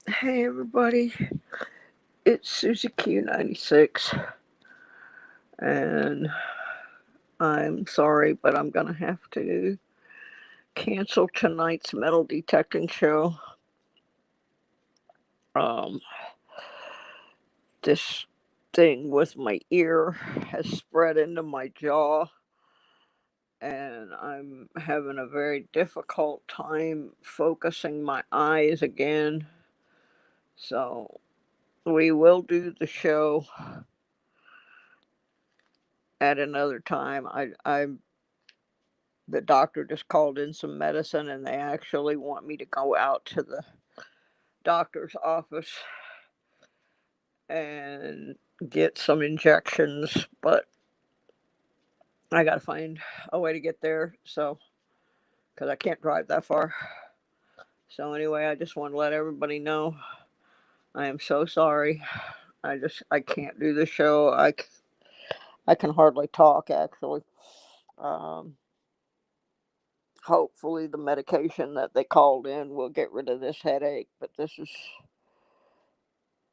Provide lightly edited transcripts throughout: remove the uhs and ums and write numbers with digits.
Hey everybody, it's Susie Q96, and I'm sorry, but I'm gonna have to cancel tonight's metal detecting show. Um, this thing with my ear has spread into my jaw, and I'm having a very difficult time focusing my eyes again. So we will do the show at another time. The doctor just called in some medicine and they actually want me to go out to the doctor's office and get some injections, but I got to find a way to get there, so because I can't drive that far. So anyway, I just want to let everybody know I am so sorry. I can't do the show. I can hardly talk actually. Um Hopefully the medication that they called in will get rid of this headache, but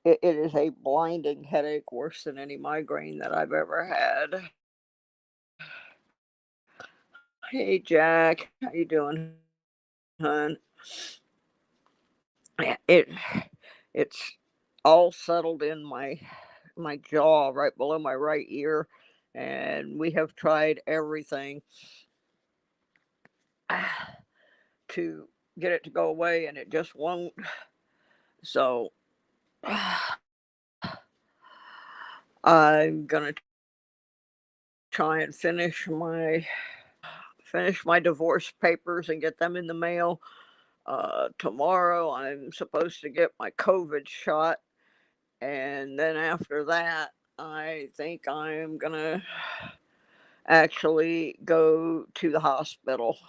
it is a blinding headache, worse than any migraine that I've ever had. Hey, Jack, how you doing, hon? Yeah, it's all settled in my jaw, right below my right ear, and we have tried everything to get it to go away, and it just won't. So I'm gonna try and finish my divorce papers and get them in the mail. Tomorrow, I'm supposed to get my COVID shot, and then after that, I think I'm gonna actually go to the hospital.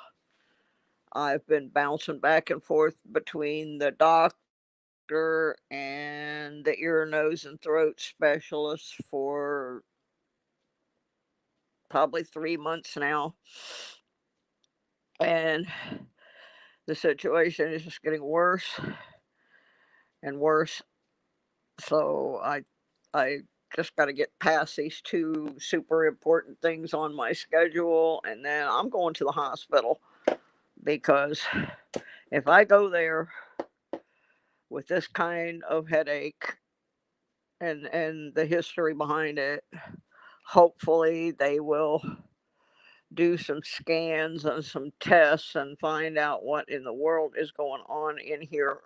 I've been bouncing back and forth between the doctor and the ear, nose, and throat specialist for probably 3 months now, and the situation is just getting worse and worse. So I just got to get past these two super important things on my schedule, and then I'm going to the hospital because if I go there with this kind of headache and the history behind it, hopefully they will do some scans and some tests and find out what in the world is going on in here.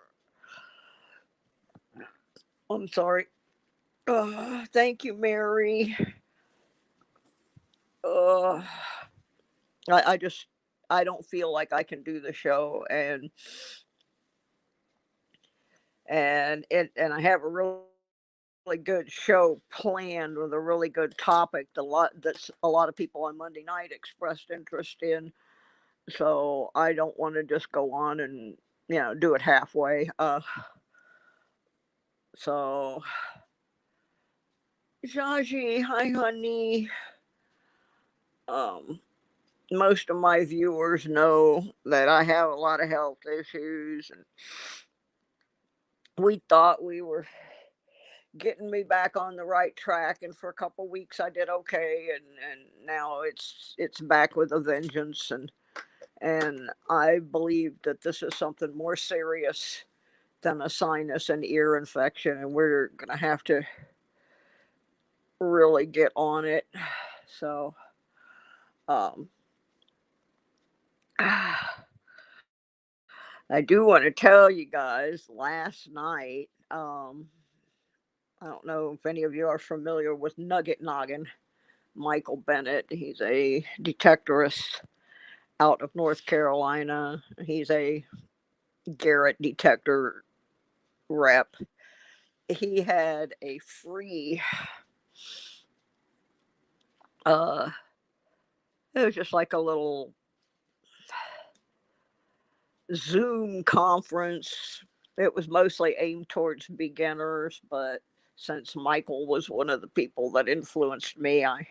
I'm sorry. Thank you, Mary. Uh, I just I don't feel like I can do the show, and I have a really good show planned with a really good topic. That's a lot of people on Monday night expressed interest in. So I don't want to just go on and do it halfway. So Jaji, hi honey. Um, Most of my viewers know that I have a lot of health issues, and we thought we were getting me back on the right track, and for a couple weeks I did okay, and now it's back with a vengeance, and I believe that this is something more serious than a sinus and ear infection, and we're gonna have to really get on it. So um I do want to tell you guys last night, I don't know if any of you are familiar with Nugget Noggin. Michael Bennett. He's a detectorist out of North Carolina. He's a Garrett detector rep. He had a free, uh, it was just like a little Zoom conference. It was mostly aimed towards beginners, but since Michael was one of the people that influenced me, I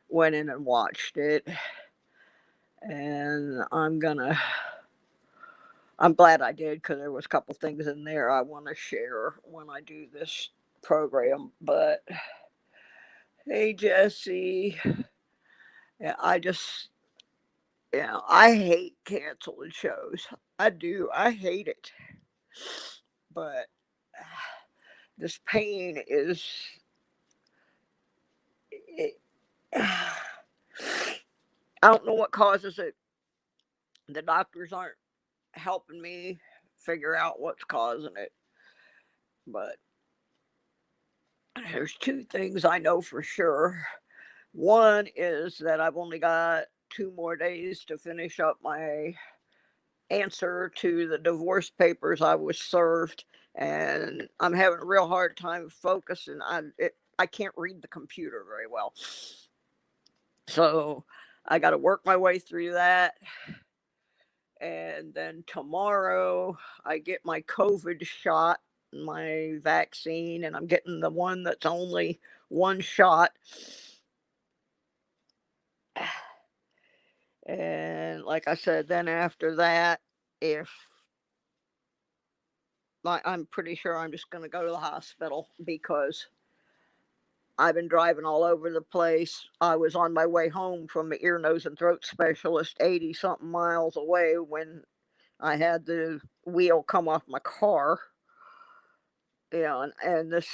went in and watched it. And I'm gonna I'm glad I did because there was a couple things in there I want to share when I do this program. But hey, Jesse, yeah, I hate canceling shows. I do. I hate it. But this pain is. It, I don't know what causes it. The doctors aren't helping me figure out what's causing it. But there's two things I know for sure. One is that I've only got 2 more days to finish up my answer to the divorce papers I was served, and I'm having a real hard time focusing. I can't read the computer very well, so I got to work my way through that. And then tomorrow I get my COVID shot, my vaccine, and I'm getting the one that's only one shot. And like I said, then after that, if I'm pretty sure I'm just going to go to the hospital because I've been driving all over the place. I was on my way home from the ear, nose, and throat specialist 80 something miles away when I had the wheel come off my car. And this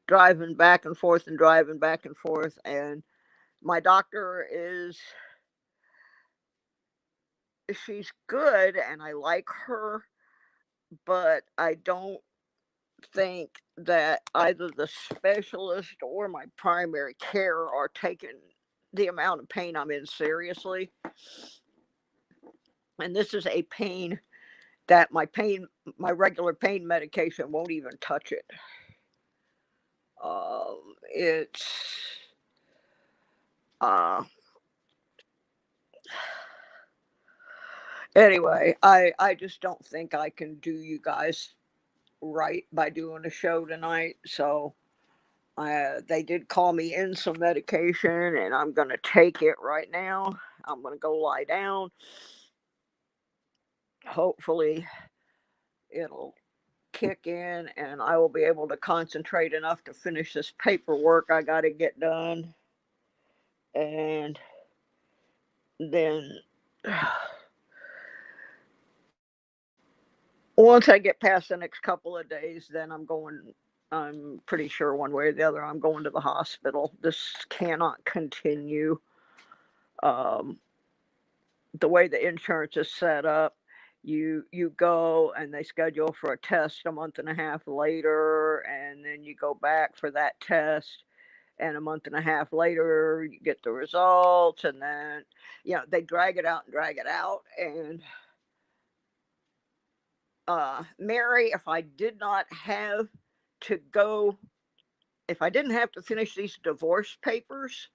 driving back and forth and driving back and forth. And my doctor she's good and I like her, but I don't think that either the specialist or my primary care are taking the amount of pain I'm in seriously. And this is a pain that my regular pain medication won't even touch it. It's uh anyway, I just don't think I can do you guys right by doing a show tonight. So they did call me in some medication, and I'm gonna take it right now. I'm gonna go lie down. Hopefully, it'll kick in, and I will be able to concentrate enough to finish this paperwork I got to get done, and then once I get past the next couple of days, then I'm going. I'm pretty sure one way or the other, I'm going to the hospital. This cannot continue. Um, the way the insurance is set up, you go and they schedule for a test a month and a half later, and then you go back for that test, and a month and a half later you get the results, and then they drag it out and drag it out. And Mary, to go if I didn't have to finish these divorce papers,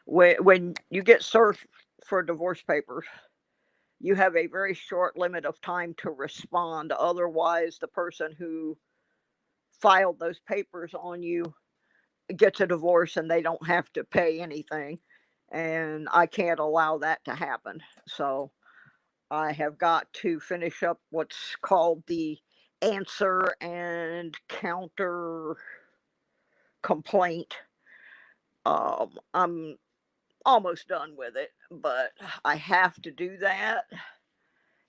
when you get served for divorce papers, you have a very short limit of time to respond. Otherwise, the person who filed those papers on you gets a divorce and they don't have to pay anything. And I can't allow that to happen. So I have got to finish up what's called the answer and counter complaint. I'm almost done with it, but I have to do that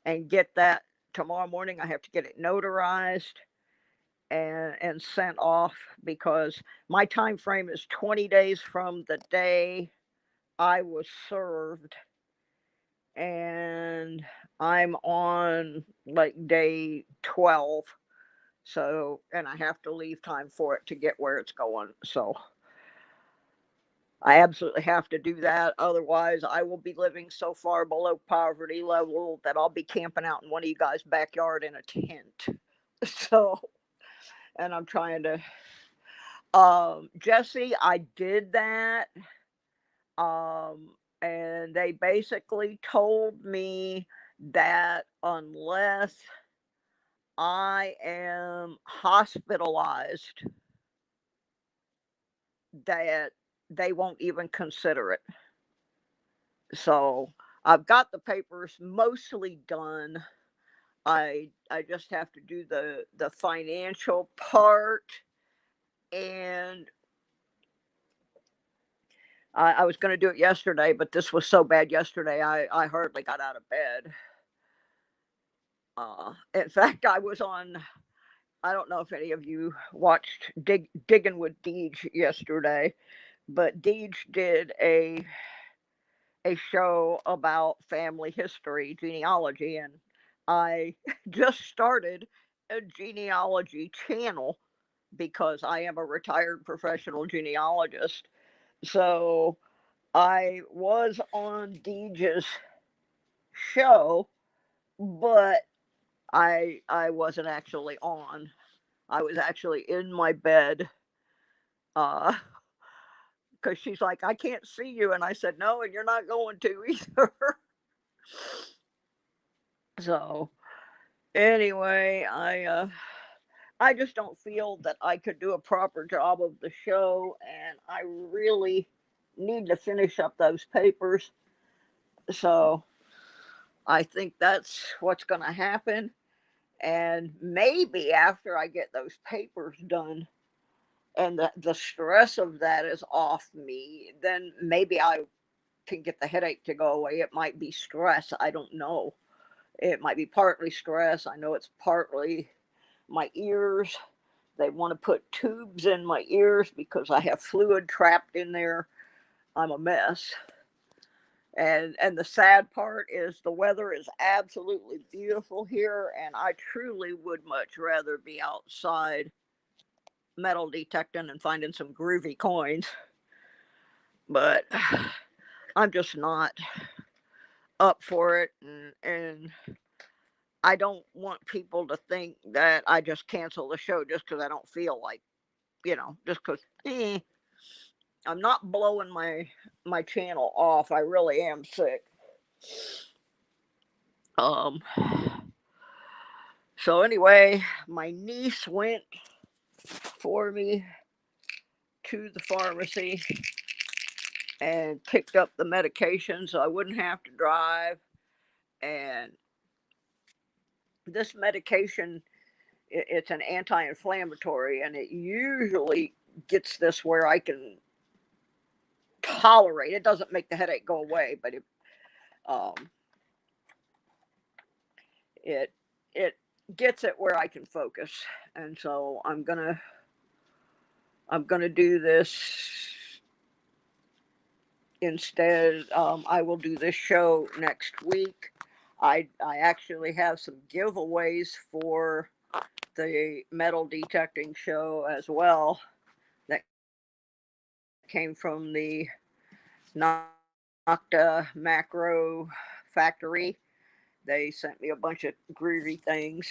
and get that tomorrow morning. I have to get it notarized and sent off because my time frame is 20 days from the day I was served, and I'm on like day 12. So, and I have to leave time for it to get where it's going. So, I absolutely have to do that. Otherwise, I will be living so far below poverty level that I'll be camping out in one of you guys' backyard in a tent. So, and I'm trying to, Jesse, I did that. And they basically told me that unless I am hospitalized, that they won't even consider it. So I've got the papers mostly done. I just have to do the financial part, and I was going to do it yesterday, but this was so bad yesterday, I hardly got out of bed. In fact, I was on. I don't know if any of you watched Digging with Deej yesterday, but Deej did a show about family history, genealogy, and I just started a genealogy channel because I am a retired professional genealogist. So I was on Deej's show, but I wasn't actually on. I was actually in my bed uh because she's like, I can't see you, and I said no, and you're not going to either. So anyway, I just don't feel that I could do a proper job of the show, and I really need to finish up those papers. So I think that's what's going to happen. And maybe after I get those papers done and the stress of that is off me, then maybe I can get the headache to go away. It might be stress. I don't know. It might be partly stress. I know it's partly my ears. They want to put tubes in my ears because I have fluid trapped in there. I'm a mess. And the sad part is the weather is absolutely beautiful here, and I truly would much rather be outside metal detecting and finding some groovy coins, but I'm just not up for it, and I don't want people to think that I just cancel the show just because I don't feel like, just because. I'm not blowing my channel off. I really am sick. Um. So anyway, my niece went for me to the pharmacy and picked up the medication so I wouldn't have to drive. And this medication, it's an anti-inflammatory, and it usually gets this where I can tolerate. It doesn't make the headache go away, but um, it it gets it where I can focus. And so I'm gonna do this instead. I will do this show next week. I actually have some giveaways for the metal detecting show as well that came from the Nocta Macro Factory. They sent me a bunch of groovy things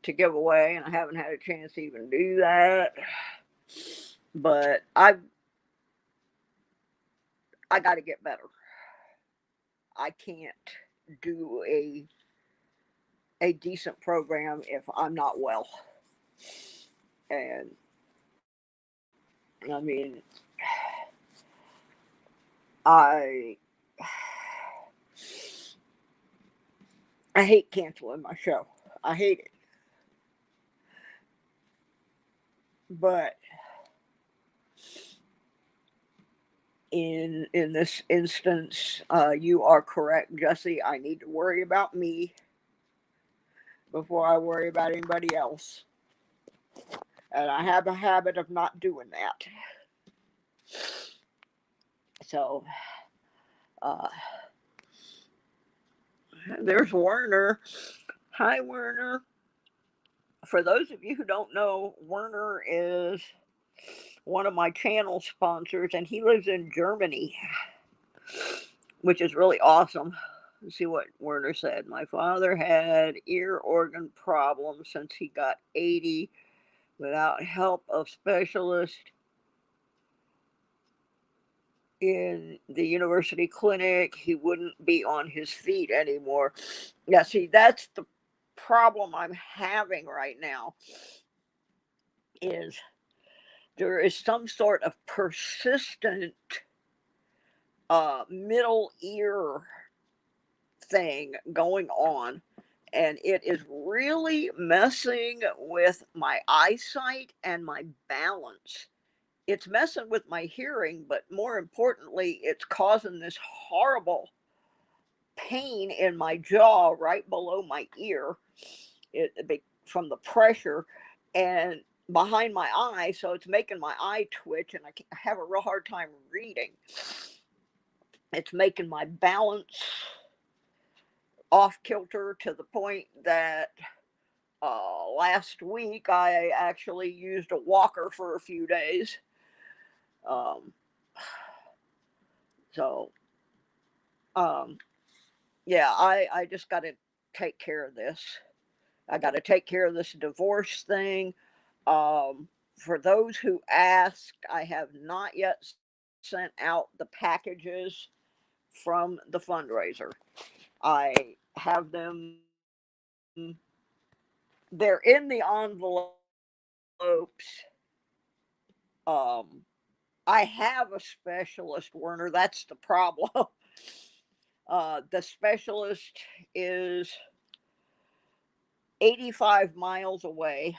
to give away, and I haven't had a chance to even do that. But I got to get better. I can't do a decent program if I'm not well. And I mean, I I hate canceling my show. I hate it. But in this instance, you are correct, Jesse. I need to worry about me before I worry about anybody else. And I have a habit of not doing that. So uh, there's Werner. Hi, Werner. For those of you who don't know, Werner is one of my channel sponsors, and he lives in Germany, which is really awesome. Let's see what Werner said. My father had ear organ problems since he got 80. Without help of specialists in the university clinic, he wouldn't be on his feet anymore. Yeah, see, that's the problem I'm having right now. Is there is some sort of persistent middle ear thing going on, and it is really messing with my eyesight and my balance. It's messing with my hearing, but more importantly, it's causing this horrible pain in my jaw right below my ear from the pressure and behind my eye. So it's making my eye twitch, and I have a real hard time reading. It's making my balance off kilter to the point that last week I actually used a walker for a few days. Um, so, um, yeah, I just got to take care of this. I got to take care of this divorce thing. For those who ask, I have not yet sent out the packages from the fundraiser. I have them, they're in the envelopes. Um, I have a specialist, Werner. That's the problem. The specialist is 85 miles away,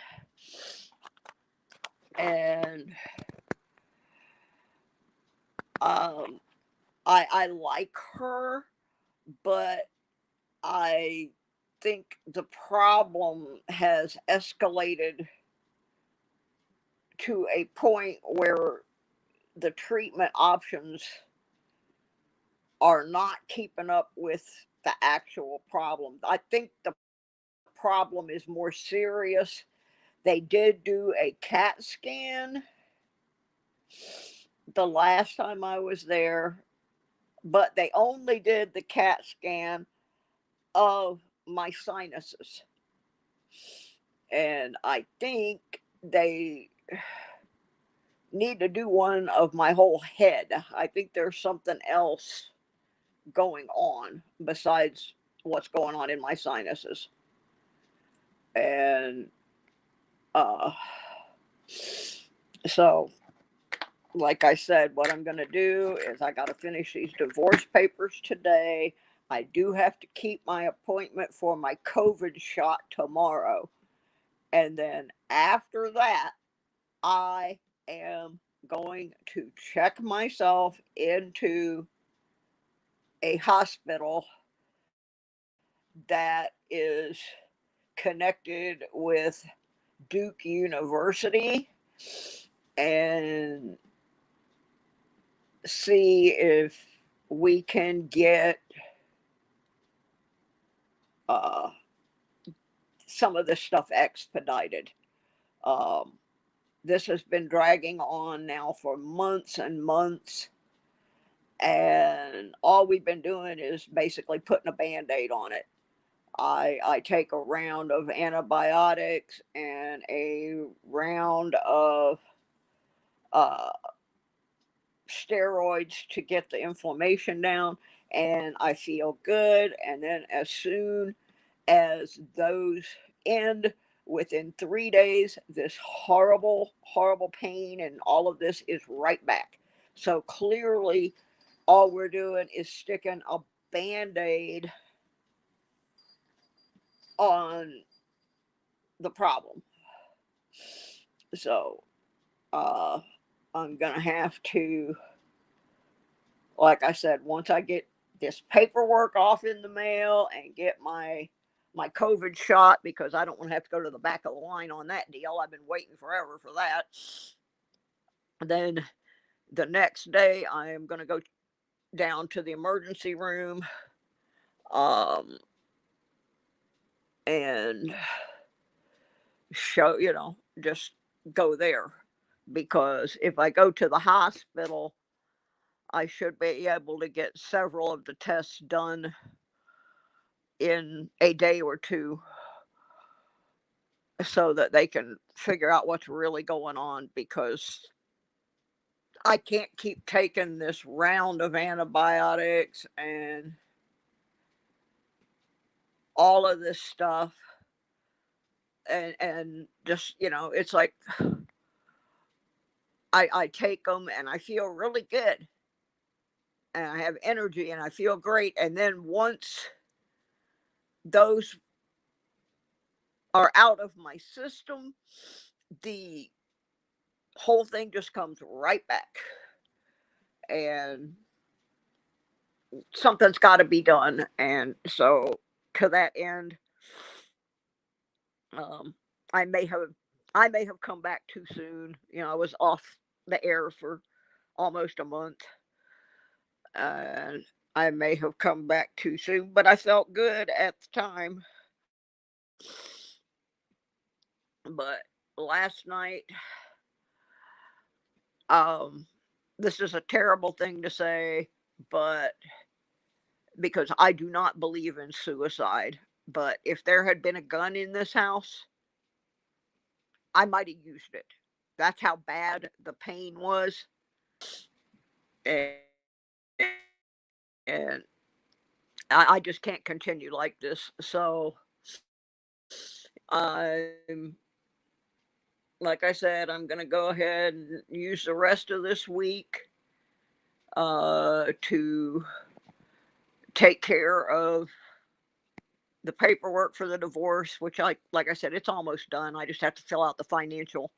and um, I like her, but I think the problem has escalated to a point where the treatment options are not keeping up with the actual problem. I think the problem is more serious. They did do a CAT scan the last time I was there, but they only did the CAT scan of my sinuses. And I think they need to do one of my whole head. I think there's something else going on besides what's going on in my sinuses. And uh, so, like I said, what I'm going to do is I got to finish these divorce papers today. I do have to keep my appointment for my COVID shot tomorrow. And then after that, I am going to check myself into a hospital that is connected with Duke University and see if we can get uh, some of this stuff expedited. Um, this has been dragging on now for months and months, and all we've been doing is basically putting a band aid on it. I take a round of antibiotics and a round of uh, steroids to get the inflammation down, and I feel good. And then as soon as those end, within 3 days, this horrible, horrible pain and all of this is right back. So clearly, all we're doing is sticking a band aid on the problem. So uh, I'm going to have to, like I said, once I get this paperwork off in the mail and get my COVID shot, because I don't want to have to go to the back of the line on that deal. I've been waiting forever for that. Then the next day, I am going to go down to the emergency room, um, and just go there. Because if I go to the hospital, I should be able to get several of the tests done in a day or two so that they can figure out what's really going on, because I can't keep taking this round of antibiotics and all of this stuff, and just it's like I take them and I feel really good and I have energy and I feel great, and then once those are out of my system, the whole thing just comes right back. And something's got to be done. And so, to that end, um, I may have I may have come back too soon. I was off the air for almost a month, and I may have come back too soon. But I felt good at the time. But last night, um, this is a terrible thing to say, but because I do not believe in suicide, but if there had been a gun in this house, I might have used it. That's how bad the pain was. And, and I just can't continue like this. So I'm, like I said, I'm going to go ahead and use the rest of this week to take care of the paperwork for the divorce, which like I said, it's almost done. I just have to fill out the financial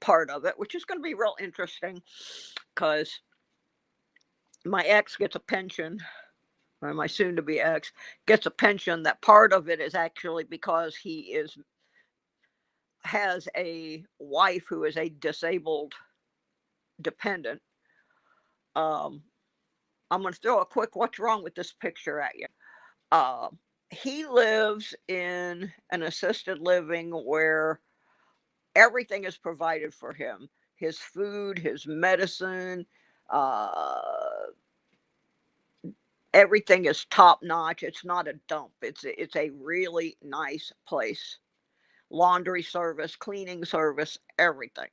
part of it, which is going to be real interesting because my ex gets a pension, or my soon to be ex gets a pension. That part of it is actually because he has a wife who is a disabled dependent. Um, I'm going to throw a quick "what's wrong with this picture" at you. Uh, he lives in an assisted living where everything is provided for him: his food, his medicine, uh, everything is top notch. It's not a dump. It's a really nice place. Laundry service, cleaning service, everything.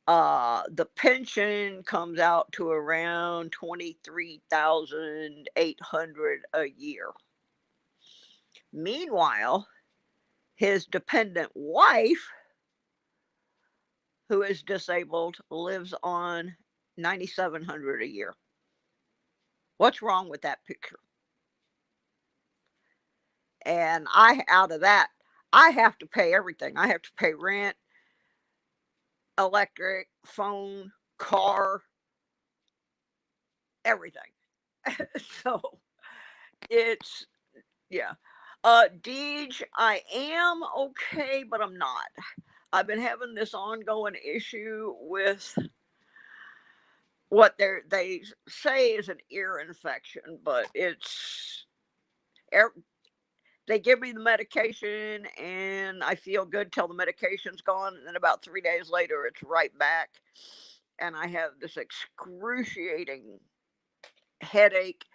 The pension comes out to around 23,800 a year. Meanwhile, his dependent wife, who is disabled, lives on 9,700 a year. What's wrong with that picture? And out of that, I have to pay everything. I have to pay rent, electric, phone, car, everything. So it's, yeah. Deej, I am okay, but I'm not. I've been having this ongoing issue with what they say is an ear infection, but er, they give me the medication and I feel good till the medication's gone, and then about 3 days later it's right back, and I have this excruciating headache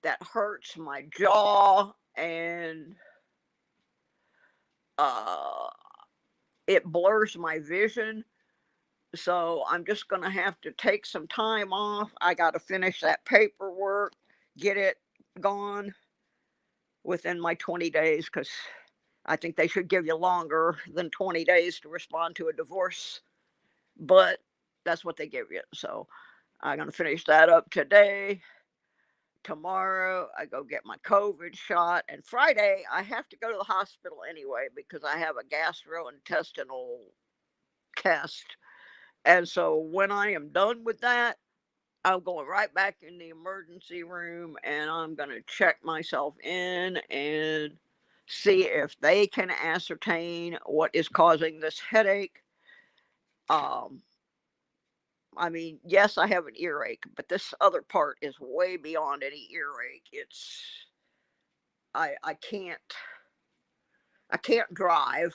that hurts my jaw, and uh it blurs my vision. So I'm just going to have to take some time off. I got to finish that paperwork, get it gone within my 20 days, because I think they should give you longer than 20 days to respond to a divorce. But that's what they give you. So I'm going to finish that up today. Tomorrow, I go get my COVID shot. And Friday, I have to go to the hospital anyway because I have a gastrointestinal test. And so when I am done with that, I'm going right back in the emergency room and I'm going to check myself in and see if they can ascertain what is causing this headache. Um, I mean, yes, I have an earache, but this other part is way beyond any earache. I can't drive.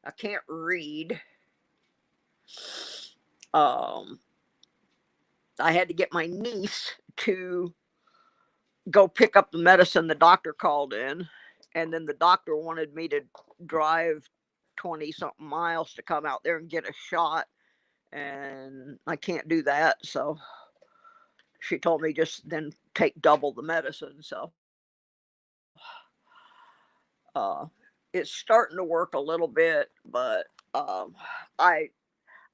I can't read. Um, I had to get my niece to go pick up the medicine the doctor called in, and then the doctor wanted me to drive 20 something miles to come out there and get a shot, and I can't do that. So she told me just then take double the medicine. So uh it's starting to work a little bit, but um I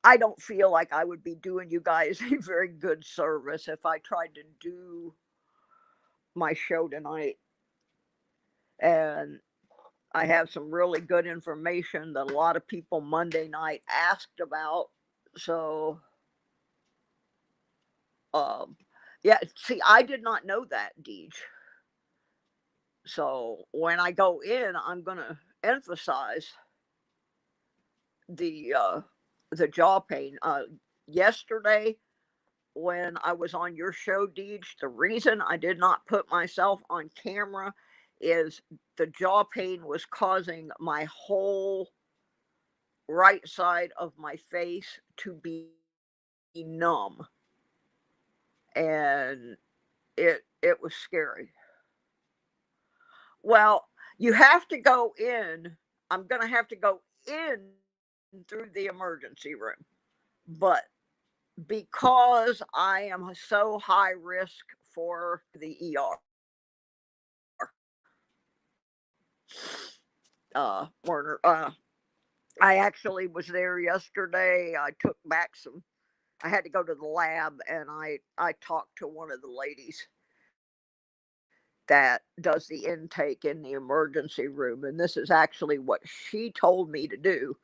I don't feel like I would be doing you guys a very good service if I tried to do my show tonight And I have some really good information that a lot of people Monday night asked about. So, um, yeah, see, I did not know that, Deej. So when I go in, I'm gonna emphasize the uh, the jaw pain. Yesterday, when I was on your show, Deej, the reason I did not put myself on camera is the jaw pain was causing my whole right side of my face to be numb, and it was scary. Well, you have to go in. I'm going to have to go in through the emergency room. But because I am so high risk for the ER, Werner, I actually was there yesterday. I took back some. I had to go to the lab, and I talked to one of the ladies that does the intake in the emergency room, and this is actually what she told me to do,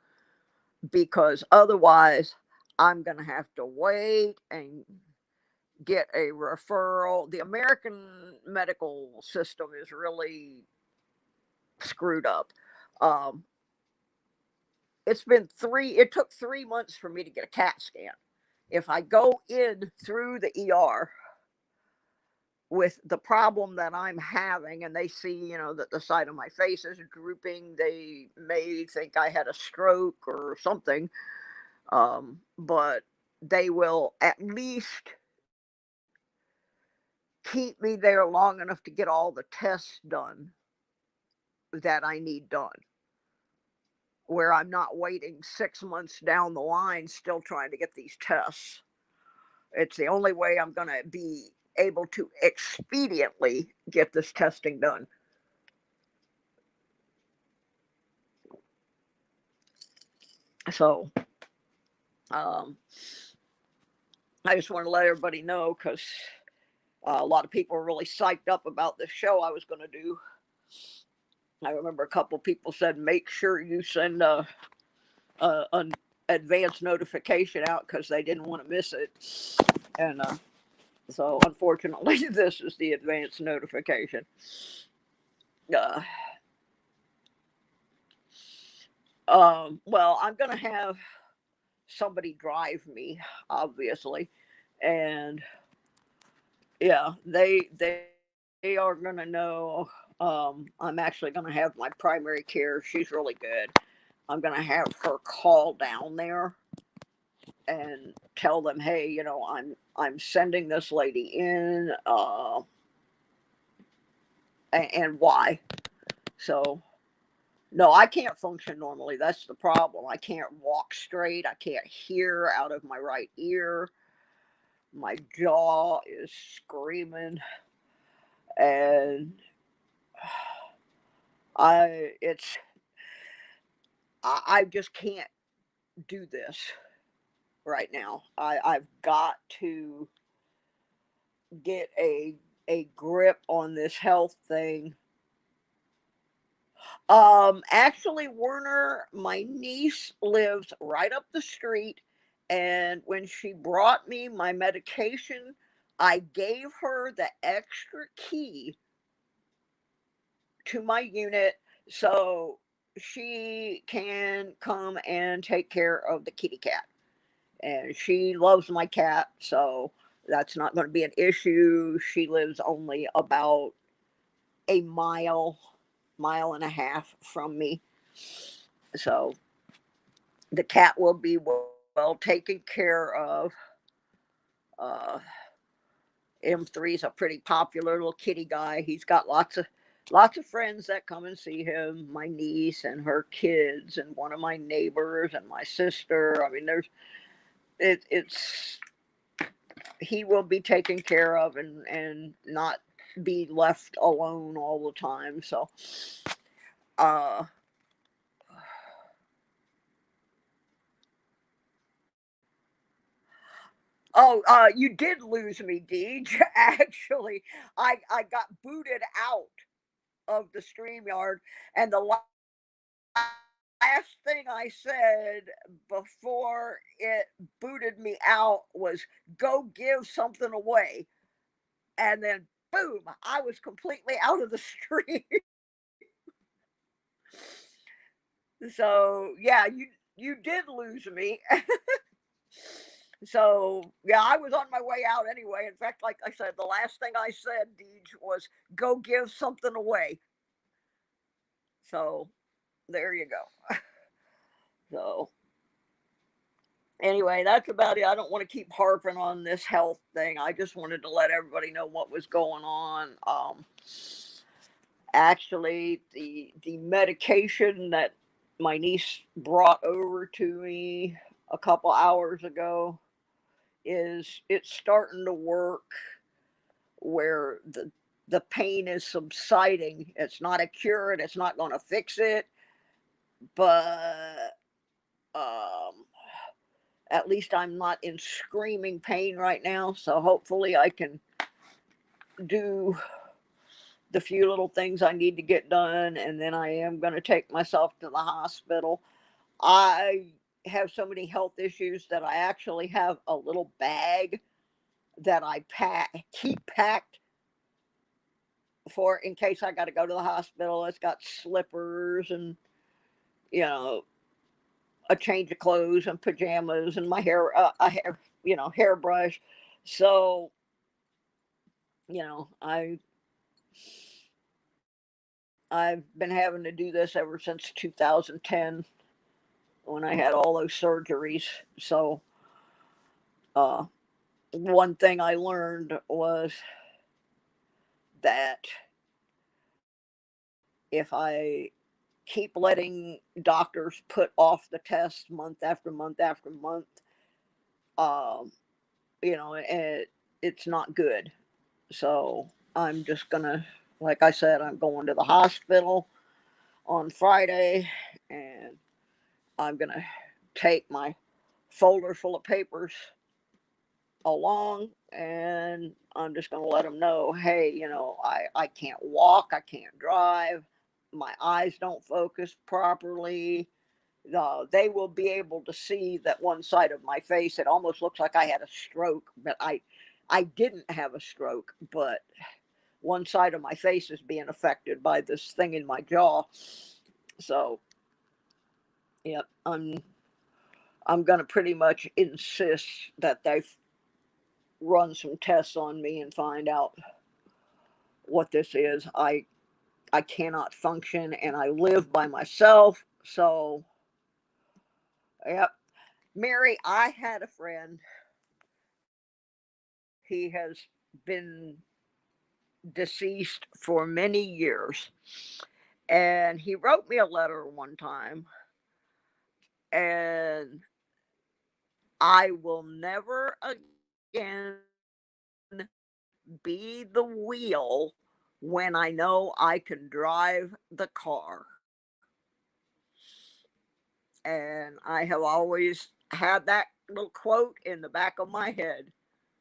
because otherwise I'm going to have to wait and get a referral. The American medical system is really screwed up. Um, it took 3 months for me to get a CAT scan. If I go in through the ER with the problem that I'm having, and they see, that the side of my face is drooping, they may think I had a stroke or something. But they will at least keep me there long enough to get all the tests done that I need done, where I'm not waiting 6 months down the line still trying to get these tests. It's the only way I'm going to be able to expediently get this testing done. So, um, I just want to let everybody know, because a lot of people were really psyched up about this show I was going to do. I remember a couple people said, make sure you send an advance notification out, because they didn't want to miss it. And so, unfortunately, this is the advance notification. Uh, well, I'm going to have somebody drive me, obviously. And yeah, they are going to know. I'm actually going to have my primary care. She's really good. I'm going to have her call down there and tell them, hey, I'm sending this lady in, and why. So no, I can't function normally. That's the problem. I can't walk straight. I can't hear out of my right ear. My jaw is screaming, and it's I just can't do this right now. I've got to get a grip on this health thing. Actually, Werner, my niece lives right up the street, and when she brought me my medication, I gave her the extra key to my unit so she can come and take care of the kitty cat. And she loves my cat, so that's not going to be an issue. She lives only about a mile and a half from me. So the cat will be well taken care of. Uh, M3's a pretty popular little kitty guy. He's got lots of friends that come and see him. My niece and her kids, and one of my neighbors, and my sister. I mean, it's he will be taken care of, and not be left alone all the time. So, uh, oh, you did lose me, Deej. Actually, I got booted out of the StreamYard, and the last thing I said before it booted me out was "Go give something away," and then boom, I was completely out of the stream. So yeah, you did lose me. So yeah, I was on my way out anyway. In fact, like I said, the last thing I said, Deej, was "Go give something away." So there you go. So anyway, that's about it. I don't want to keep harping on this health thing. I just wanted to let everybody know what was going on. Actually, the medication that my niece brought over to me a couple hours ago is it's starting to work where the pain is subsiding. It's not a cure and it's not going to fix it, but um, at least I'm not in screaming pain right now. So hopefully I can do the few little things I need to get done, and then I am going to take myself to the hospital. I have so many health issues that I actually have a little bag that I keep packed for in case I got to go to the hospital. It's got slippers and you know a change of clothes and pajamas and my hair, a hair, hairbrush. So I've been having to do this ever since 2010 when I had all those surgeries. So uh, one thing I learned was that if I keep letting doctors put off the test month after month after month, um, it's not good. So I'm just gonna, like I said, I'm going to the hospital on Friday, and I'm gonna take my folder full of papers along, and I'm just going to let them know, hey, I can't walk, I can't drive, my eyes don't focus properly. They will be able to see that one side of my face, it almost looks like I had a stroke, but I didn't have a stroke, but one side of my face is being affected by this thing in my jaw. So yeah, I'm going to pretty much insist that they run some tests on me and find out what this is. I cannot function, and I live by myself. So, yep. Mary, I had a friend. He has been deceased for many years, and he wrote me a letter one time, and I will never again be the wheel when I know I can drive the car. And I have always had that little quote in the back of my head.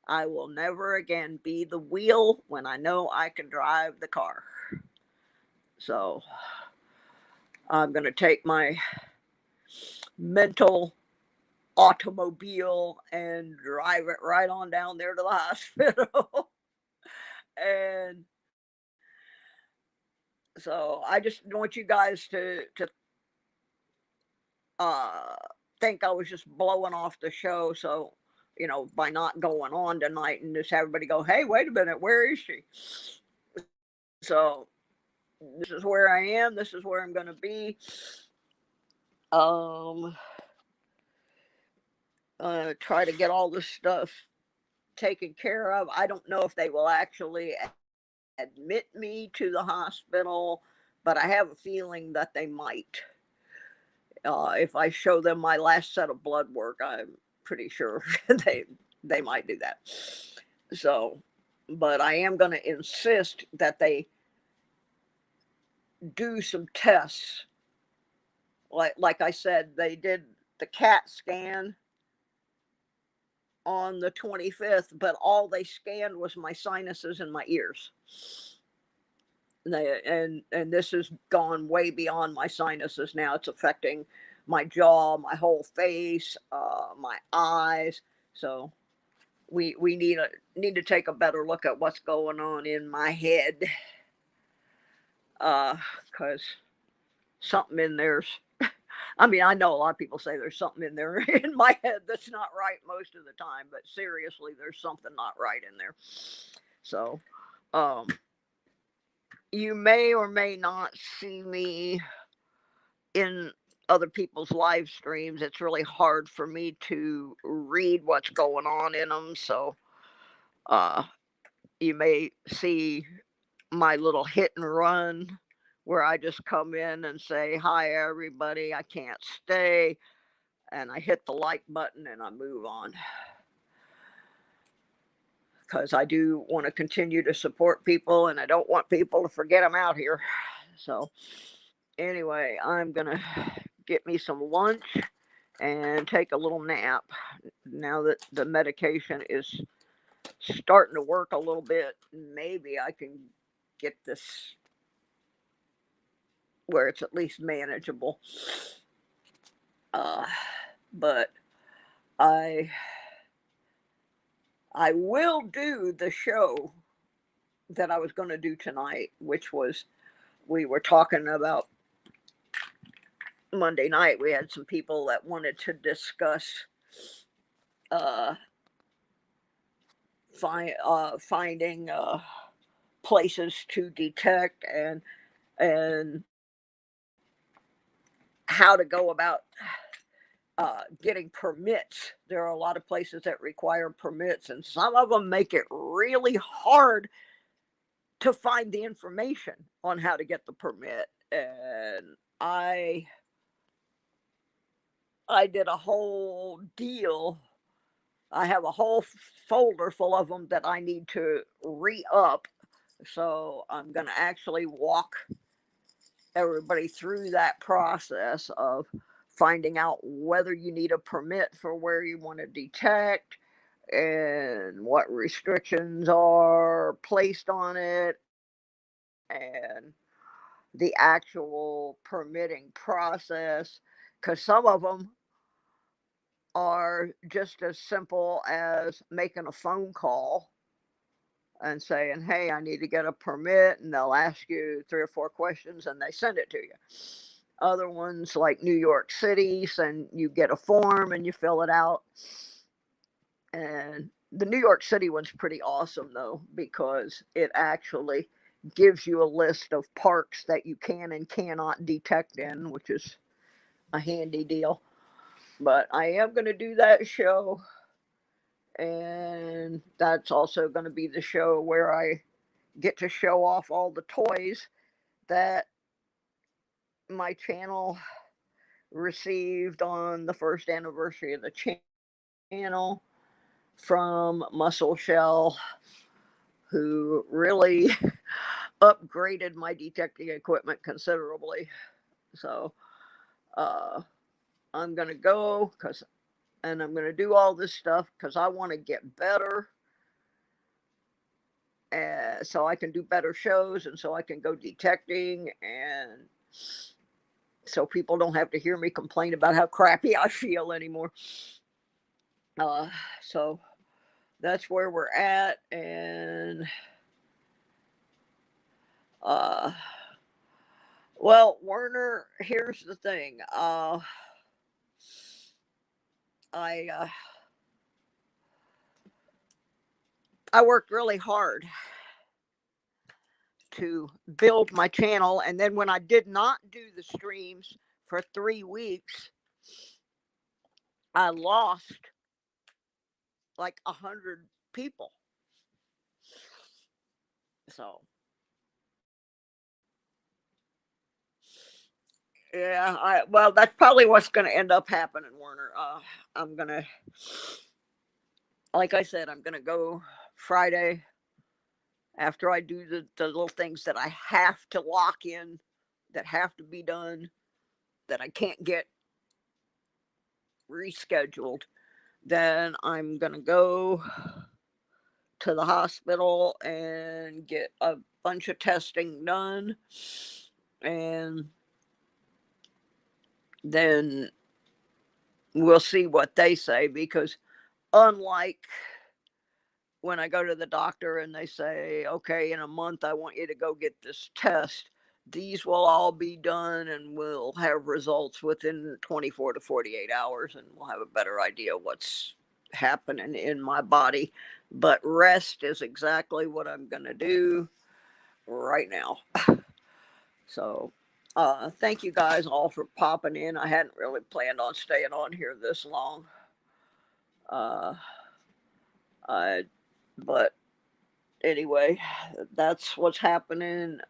I will never again be the wheel when I know I can drive the car. So I'm going to take my mental automobile and drive it right on down there to the hospital. And so I just want you guys to uh, think I was just blowing off the show. So, by not going on tonight and just everybody go, hey, wait a minute, where is she? So, this is where I am. This is where I'm going to be. Um, try to get all this stuff taken care of. I don't know if they will actually admit me to the hospital, but I have a feeling that they might. If I show them my last set of blood work, I'm pretty sure they might do that. So, but I am going to insist that they do some tests. Like I said, they did the CAT scan on the 25th, but all they scanned was my sinuses and my ears. And this has gone way beyond my sinuses now. It's affecting my jaw, my whole face, my eyes. So we need to take a better look at what's going on in my head, because something in there's. I mean, I know a lot of people say there's something in there in my head that's not right most of the time, but seriously, there's something not right in there. So, um, you may or may not see me in other people's live streams. It's really hard for me to read what's going on in them. So, uh, you may see my little hit and run where I just come in and say, "Hi, everybody. I can't stay." And I hit the like button and I move on because I do want to continue to support people and I don't want people to forget I'm out here. So, anyway, I'm going to get me some lunch and take a little nap now that the medication is starting to work a little bit. Maybe I can get this where it's at least manageable. Uh, but I I will do the show that I was going to do tonight, which was we were talking about Monday night. We had some people that wanted to discuss uh, finding places to detect and how to go about getting permits. There are a lot of places that require permits, and some of them make it really hard to find the information on how to get the permit. And I did a whole deal. I have a whole folder full of them that I need to re up. So I'm going to actually walk everybody through that process of finding out whether you need a permit for where you want to detect and what restrictions are placed on it and the actual permitting process. Because some of them are just as simple as making a phone call and saying, "Hey, I need to get a permit," and they'll ask you 3 or 4 questions and they send it to you. Other ones, like New York City, send you get a form and you fill it out. And the New York City one's pretty awesome though, because it actually gives you a list of parks that you can and cannot detect in, which is a handy deal. But I am going to do that show, and that's also going to be the show where I get to show off all the toys that my channel received on the first anniversary of the channel from Muscle Shell, who really upgraded my detecting equipment considerably. So uh, I'm gonna go and I'm gonna do all this stuff because I want to get better, so I can do better shows and so I can go detecting and so people don't have to hear me complain about how crappy I feel anymore. Uh, so that's where we're at, and uh, well, Werner, here's the thing. I I worked really hard to build my channel, and then when I did not do the streams for 3 weeks, I lost like 100 people. So yeah, I well, that's probably what's going to end up happening, Werner. I'm gonna, like I said, I'm gonna go Friday after I do the little things that I have to lock in, that have to be done, that I can't get rescheduled. Then I'm gonna go to the hospital and get a bunch of testing done, and then we'll see what they say, because unlike when I go to the doctor and they say, okay, in a month, I want you to go get this test, these will all be done and we'll have results within 24 to 48 hours, and we'll have a better idea what's happening in my body. But rest is exactly what I'm going to do right now. So, thank you guys all for popping in. I hadn't really planned on staying on here this long. Uh, I, but anyway, that's what's happening.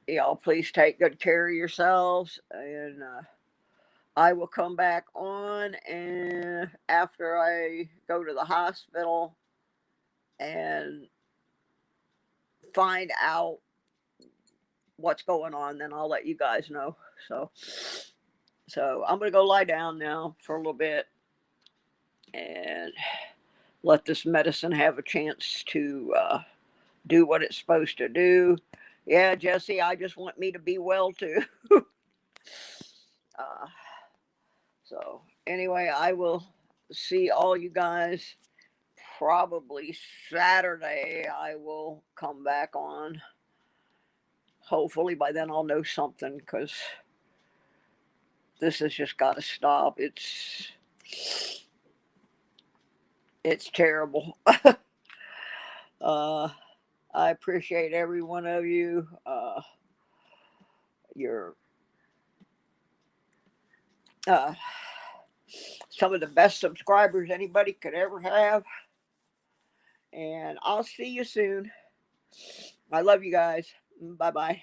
Y'all please take good care of yourselves, and I will come back on and after I go to the hospital and find out what's going on, then I'll let you guys know. So I'm gonna go lie down now for a little bit and let this medicine have a chance to do what it's supposed to do. Yeah, Jesse, I just want me to be well too. uh, so anyway, I will see all you guys probably Saturday. I will come back on. Hopefully by then I'll know something, because this has just got to stop. It's terrible. uh, I appreciate every one of you. You're uh, some of the best subscribers anybody could ever have. And I'll see you soon. I love you guys. Bye bye.